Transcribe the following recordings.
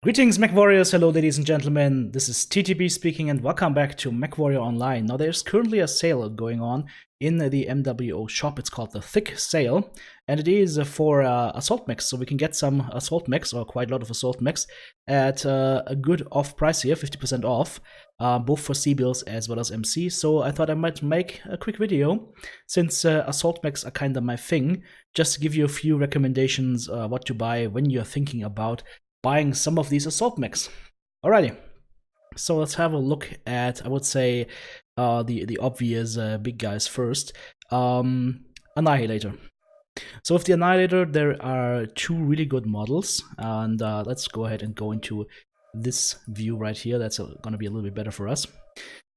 Greetings, Mech Warriors! Hello, ladies and gentlemen. This is TTB speaking, and welcome back to Mechwarrior Online. Now, there's currently a sale going on in the MWO shop. It's called the Thick Sale, and it is for Assault Mechs. So we can get some Assault Mechs, or quite a lot of Assault Mechs, at a good off price here, 50% off, both for C builds as well as MC. So I thought I might make a quick video, since Assault Mechs are kind of my thing, just to give you a few recommendations what to buy when you're thinking about buying some of these Assault Mechs. Alrighty, so let's have a look at, I would say, the obvious big guys first. Annihilator. So with the Annihilator, there are two really good models, and let's go ahead and go into this view right here. That's going to be a little bit better for us.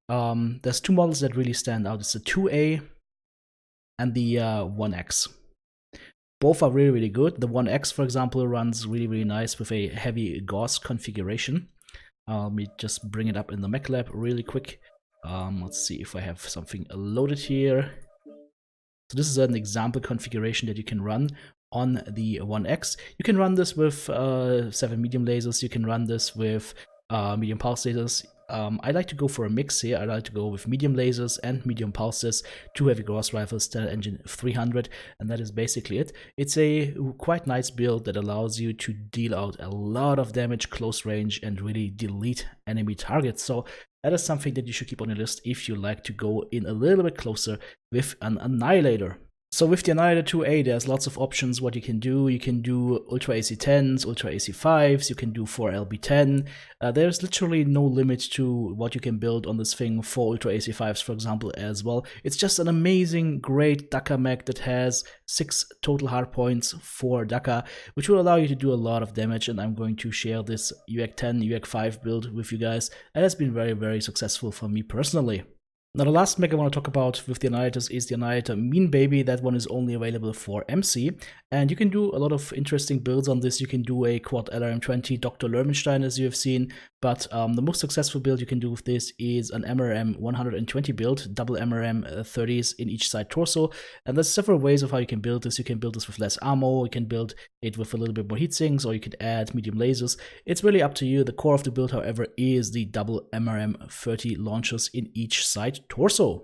There's two models that really stand out. It's the 2A and the 1X. Both are really, really good. The 1X, for example, runs really, really nice with a heavy gauze configuration. Let me just bring it up in the Mech Lab really quick. Let's see if I have something loaded here. So this is an example configuration that you can run on the 1X. You can run this with 7 medium lasers. You can run this with medium pulse lasers. I like to go for a mix here. I like to go with medium lasers and medium pulses, 2 heavy gauze rifles, standard engine 300, and that is basically it. It's a quite nice build that allows you to deal out a lot of damage close range and really delete enemy targets. So that is something that you should keep on your list if you like to go in a little bit closer with an Annihilator. So with the Annihilator 2A, there's lots of options what you can do. You can do Ultra AC10s, Ultra AC5s, you can do 4LB10. There's literally no limit to what you can build on this thing for Ultra AC5s, for example, as well. It's just an amazing, great Dakka mech that has 6 total hardpoints for Dakka, which will allow you to do a lot of damage, and I'm going to share this UAC10, UAC5 build with you guys. It has been very, very successful for me personally. Now, the last mech I want to talk about with the Annihilators is the Annihilator Mean Baby. That one is only available for MC, and you can do a lot of interesting builds on this. You can do a quad LRM-20 Dr. Lermenstein, as you have seen, but the most successful build you can do with this is an MRM 120 build, double MRM 30s in each side torso, and there's several ways of how you can build this. You can build this with less ammo, you can build it with a little bit more heat sinks, or you could add medium lasers. It's really up to you. The core of the build, however, is the double MRM 30 launchers in each side torso.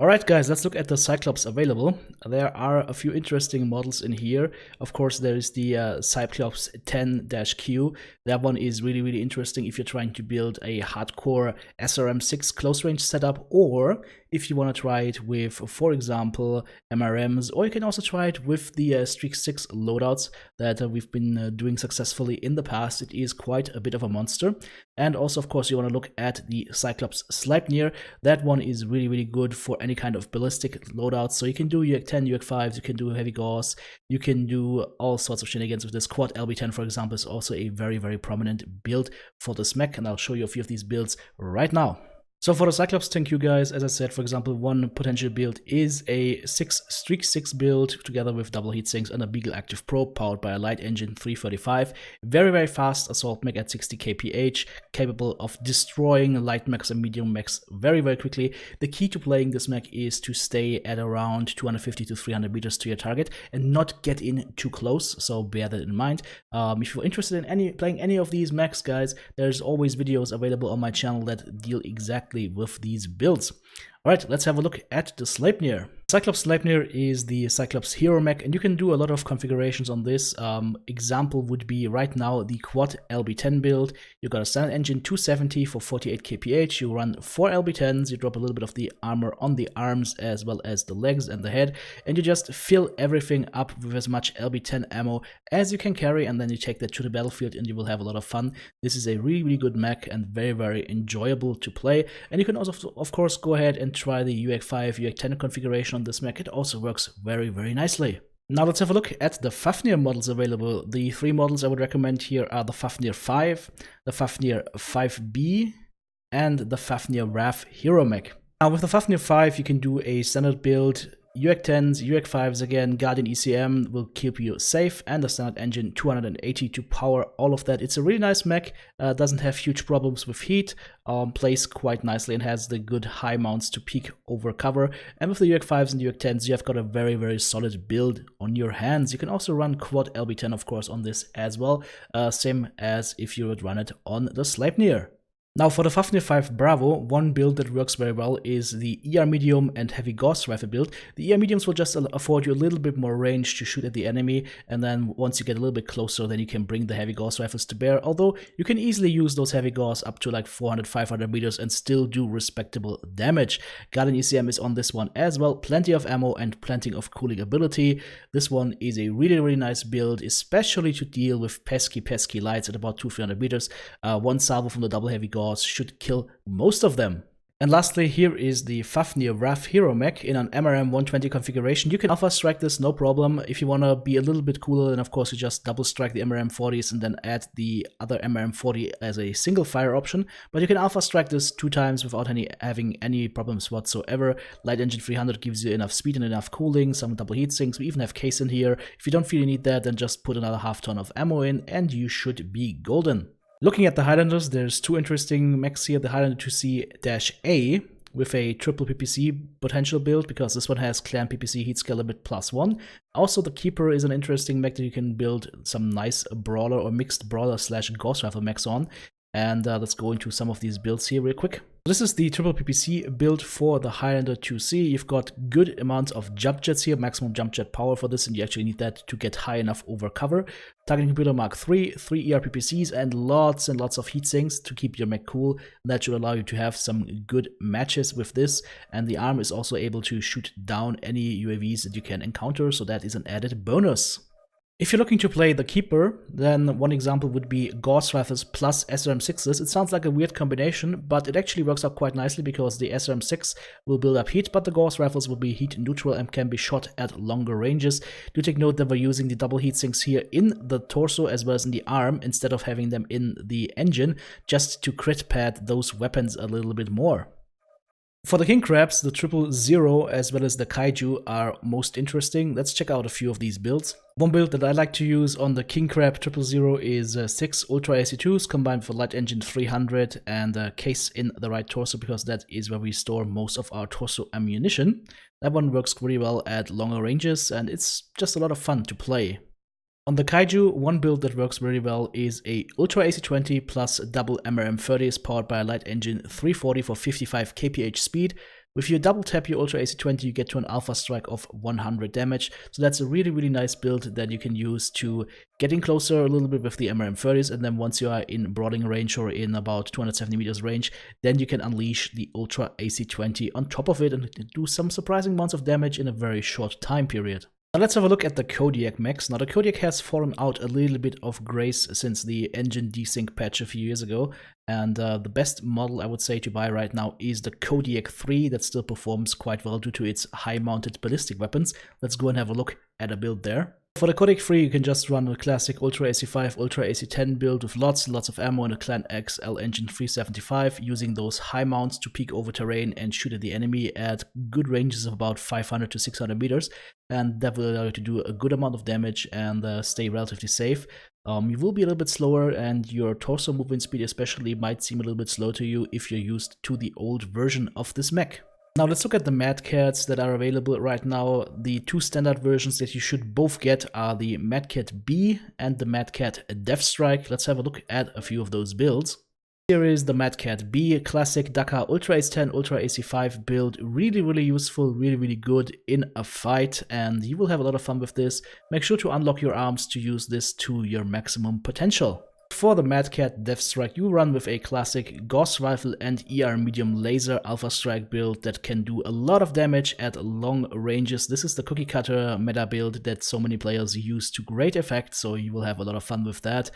Alright guys, let's look at the Cyclops available. There are a few interesting models in here. Of course, there is the Cyclops 10-Q. That one is really, really interesting if you're trying to build a hardcore SRM6 close range setup, or if you want to try it with, for example, MRMs, or you can also try it with the Streak 6 loadouts that we've been doing successfully in the past. It is quite a bit of a monster. And also, of course, you want to look at the Cyclops Sleipnir. That one is really, really good for any kind of ballistic loadouts. So you can do UAC10, UAC5s, you can do heavy gauze, you can do all sorts of shenanigans with this. Quad LB10, for example, is also a very, very prominent build for this mech, and I'll show you a few of these builds right now. So for the Cyclops, thank you guys. As I said, for example, one potential build is a Streak 6 build together with double heat sinks and a Beagle Active Probe powered by a light engine 335. Very, very fast assault mech at 60 kph, capable of destroying light mechs and medium mechs very, very quickly. The key to playing this mech is to stay at around 250 to 300 meters to your target and not get in too close, so bear that in mind. If you're interested in playing any of these mechs, guys, there's always videos available on my channel that deal exactly with these builds. Alright, let's have a look at the Sleipnir. Cyclops Sleipnir is the Cyclops hero mech, and you can do a lot of configurations on this. Example would be right now the quad LB10 build. You got a standard engine 270 for 48 kph. You run 4 LB10s. You drop a little bit of the armor on the arms as well as the legs and the head, and you just fill everything up with as much LB10 ammo as you can carry, and then you take that to the battlefield and you will have a lot of fun. This is a really, really good mech and very, very enjoyable to play. And you can also, of course, go ahead and try the UAC5, UAC10 configuration on this mech. It also works very, very nicely. Now let's have a look at the Fafnir models available. The 3 models I would recommend here are the Fafnir 5, the Fafnir 5B, and the Fafnir RAF hero mech. Now with the Fafnir 5, you can do a standard build UAC 10s, UAC 5s again, Guardian ECM will keep you safe, and the standard engine 280 to power all of that. It's a really nice mech, doesn't have huge problems with heat, plays quite nicely and has the good high mounts to peek over cover. And with the UAC 5s and UAC 10s, you have got a very, very solid build on your hands. You can also run quad LB10, of course, on this as well, same as if you would run it on the Sleipnir. Now for the Fafnir 5 Bravo, one build that works very well is the ER Medium and Heavy Gauss Rifle build. The ER Mediums will just afford you a little bit more range to shoot at the enemy, and then once you get a little bit closer, then you can bring the Heavy Gauss Rifles to bear, although you can easily use those Heavy Gauss up to like 400-500 meters and still do respectable damage. Guardian ECM is on this one as well, plenty of ammo and plenty of cooling ability. This one is a really, really nice build, especially to deal with pesky lights at about 200-300 meters. One salvo from the double Heavy Gauss should kill most of them. And lastly, here is the Fafnir RAF Hero Mech in an MRM 120 configuration. You can alpha strike this, no problem. If you want to be a little bit cooler, then of course you just double strike the MRM 40s and then add the other MRM 40 as a single fire option. But you can alpha strike this 2 times without having any problems whatsoever. Light Engine 300 gives you enough speed and enough cooling, some double heat sinks. We even have case in here. If you don't feel you need that, then just put another half ton of ammo in and you should be golden. Looking at the Highlanders, there's 2 interesting mechs here. The Highlander 2C-A with a triple PPC potential build, because this one has Clan PPC Heat Scale Limit +1. Also, the Keeper is an interesting mech that you can build some nice brawler or mixed brawler / Gauss Rifle mechs on. And let's go into some of these builds here real quick. This is the triple PPC build for the Highlander 2C. You've got good amounts of jump jets here, maximum jump jet power for this, and you actually need that to get high enough over cover. Targeting computer Mark 3, 3 ER PPCs, and lots of heat sinks to keep your mech cool. That should allow you to have some good matches with this. And the arm is also able to shoot down any UAVs that you can encounter, so that is an added bonus. If you're looking to play the Keeper, then one example would be Gauss Rifles plus SRM6s. It sounds like a weird combination, but it actually works out quite nicely because the SRM6 will build up heat, but the Gauss Rifles will be heat neutral and can be shot at longer ranges. Do take note that we're using the double heat sinks here in the torso as well as in the arm instead of having them in the engine, just to crit pad those weapons a little bit more. For the King Crabs, the 000 as well as the Kaiju are most interesting. Let's check out a few of these builds. One build that I like to use on the King Crab 000 is 6 Ultra AC2s combined with a Light Engine 300 and a case in the right torso, because that is where we store most of our torso ammunition. That one works really well at longer ranges and it's just a lot of fun to play. On the Kaiju, one build that works really well is a Ultra AC20 plus double MRM 30s powered by a Light Engine 340 for 55 kph speed. If you double tap your Ultra AC20, you get to an alpha strike of 100 damage. So that's a really nice build that you can use to getting closer a little bit with the MRM 30s, and then once you are in brawling range or in about 270 meters range, then you can unleash the Ultra AC20 on top of it and do some surprising amounts of damage in a very short time period. Now let's have a look at the Kodiak mechs. Now the Kodiak has fallen out a little bit of grace since the engine desync patch a few years ago, and the best model I would say to buy right now is the Kodiak 3 that still performs quite well due to its high mounted ballistic weapons. Let's go and have a look at a build there. For the Kodiak 3, you can just run a classic Ultra AC5, Ultra AC10 build with lots of ammo and a Clan XL Engine 375, using those high mounts to peek over terrain and shoot at the enemy at good ranges of about 500 to 600 meters, and that will allow you to do a good amount of damage and stay relatively safe. You will be a little bit slower, and your torso movement speed especially might seem a little bit slow to you if you're used to the old version of this mech. Now let's look at the Mad Cats that are available right now. The 2 standard versions that you should both get are the Mad Cat B and the Mad Cat Deathstrike. Let's have a look at a few of those builds. Here is the Mad Cat B, classic Dakar Ultra AC10, Ultra AC5 build. Really useful, really good in a fight, and you will have a lot of fun with this. Make sure to unlock your arms to use this to your maximum potential. For the Mad Cat Deathstrike, you run with a classic Gauss Rifle and ER Medium Laser Alpha Strike build that can do a lot of damage at long ranges. This is the cookie cutter meta build that so many players use to great effect, so you will have a lot of fun with that.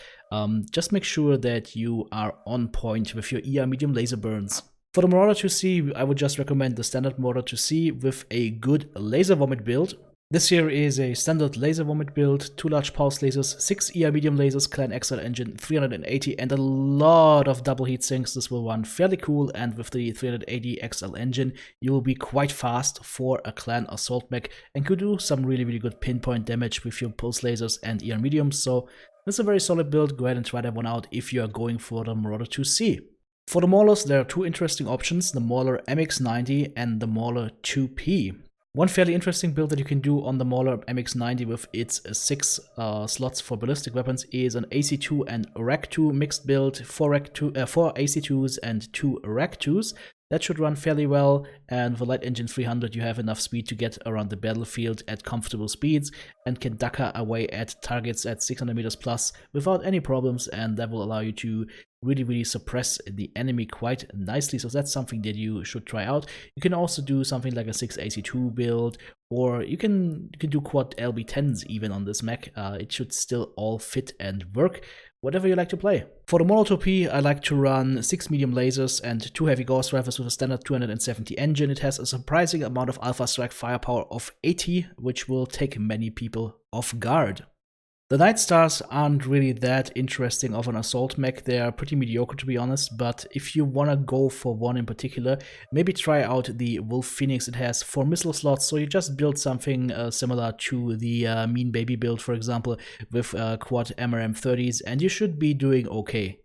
Just make sure that you are on point with your ER Medium Laser burns. For the Marauder II, I would just recommend the standard Marauder II with a good Laser Vomit build. This here is a standard laser vomit build, 2 large pulse lasers, 6 ER medium lasers, Clan XL engine, 380, and a lot of double heat sinks. This will run fairly cool, and with the 380 XL engine, you will be quite fast for a Clan Assault Mech and could do some really good pinpoint damage with your pulse lasers and ER mediums. So this is a very solid build. Go ahead and try that one out if you are going for the Marauder II. For the Maulers, there are 2 interesting options, the Mauler MX90 and the Mauler 2P. One fairly interesting build that you can do on the Mauler MX90 with its 6 slots for ballistic weapons is an AC2 and RAC2 mixed build, 4 AC2s and 2 RAC2s. That should run fairly well, and with a light engine 300 you have enough speed to get around the battlefield at comfortable speeds and can ducker away at targets at 600 meters plus without any problems, and that will allow you to really suppress the enemy quite nicely. So that's something that you should try out. You can also do something like a 6 AC2 build, or you can do quad LB10s even on this mech. It should still all fit and work. Whatever you like to play. For the Mauler 2P, I like to run 6 medium lasers and 2 heavy gauss rifles with a standard 270 engine. It has a surprising amount of alpha strike firepower of 80, which will take many people off guard. The Nightstars aren't really that interesting of an assault mech. They are pretty mediocre, to be honest, but if you want to go for one in particular, maybe try out the Wolf Phoenix. It has 4 missile slots, so you just build something similar to the Mean Baby build, for example, with quad MRM 30s, and you should be doing okay.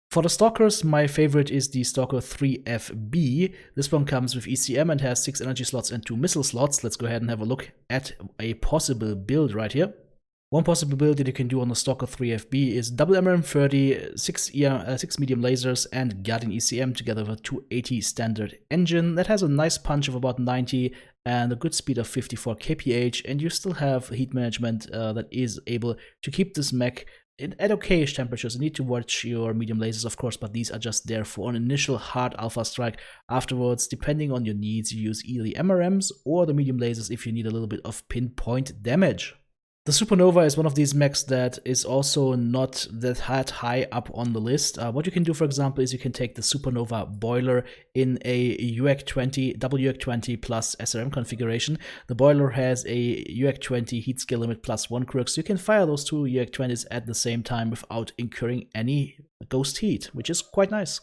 For the Stalkers, my favorite is the Stalker 3FB. This one comes with ECM and has 6 energy slots and 2 missile slots. Let's go ahead and have a look at a possible build right here. One possible build that you can do on the Stalker 3FB is double MRM 30, 6 medium lasers, and Guardian ECM together with a 280 standard engine. That has a nice punch of about 90 and a good speed of 54 kph, and you still have heat management that is able to keep this mech at okayish temperatures. You need to watch your medium lasers, of course, but these are just there for an initial hard alpha strike. Afterwards, depending on your needs, you use either the MRMs or the medium lasers if you need a little bit of pinpoint damage. The Supernova is one of these mechs that is also not that high up on the list. What you can do, for example, is you can take the Supernova boiler in a UAC-20, WUAC-20 plus SRM configuration. The boiler has a UAC-20 heat scale limit plus 1 crux, so you can fire those 2 UAC-20s at the same time without incurring any ghost heat, which is quite nice.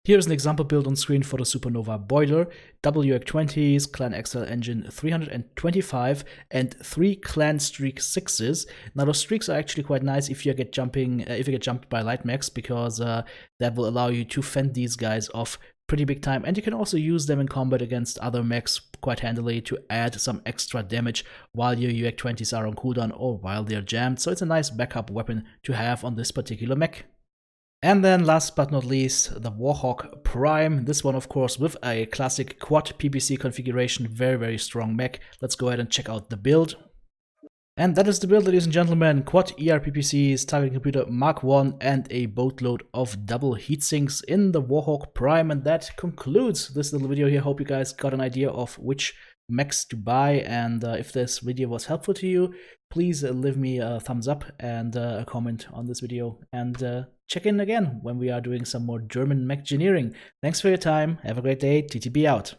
Here's an example build on screen for the Supernova boiler, WUAC-20s, Clan XL engine 325, and 3 Clan Streak 6s. Now those streaks are actually quite nice if you get jumped by light mechs, because that will allow you to fend these guys off pretty big time, and you can also use them in combat against other mechs quite handily to add some extra damage while your UAC-20s are on cooldown or while they're jammed. So it's a nice backup weapon to have on this particular mech. And then last but not least, the Warhawk Prime. This one, of course, with a classic quad PPC configuration, very strong mech. Let's go ahead and check out the build. And that is the build, ladies and gentlemen. Quad ER PPCs, target computer Mark 1, and a boatload of double heatsinks in the Warhawk Prime. And that concludes this little video here. Hope you guys got an idea of which mechs to buy, and if this video was helpful to you, please leave me a thumbs up and a comment on this video, and check in again when we are doing some more German mech engineering. Thanks for your time, have a great day, TTB out.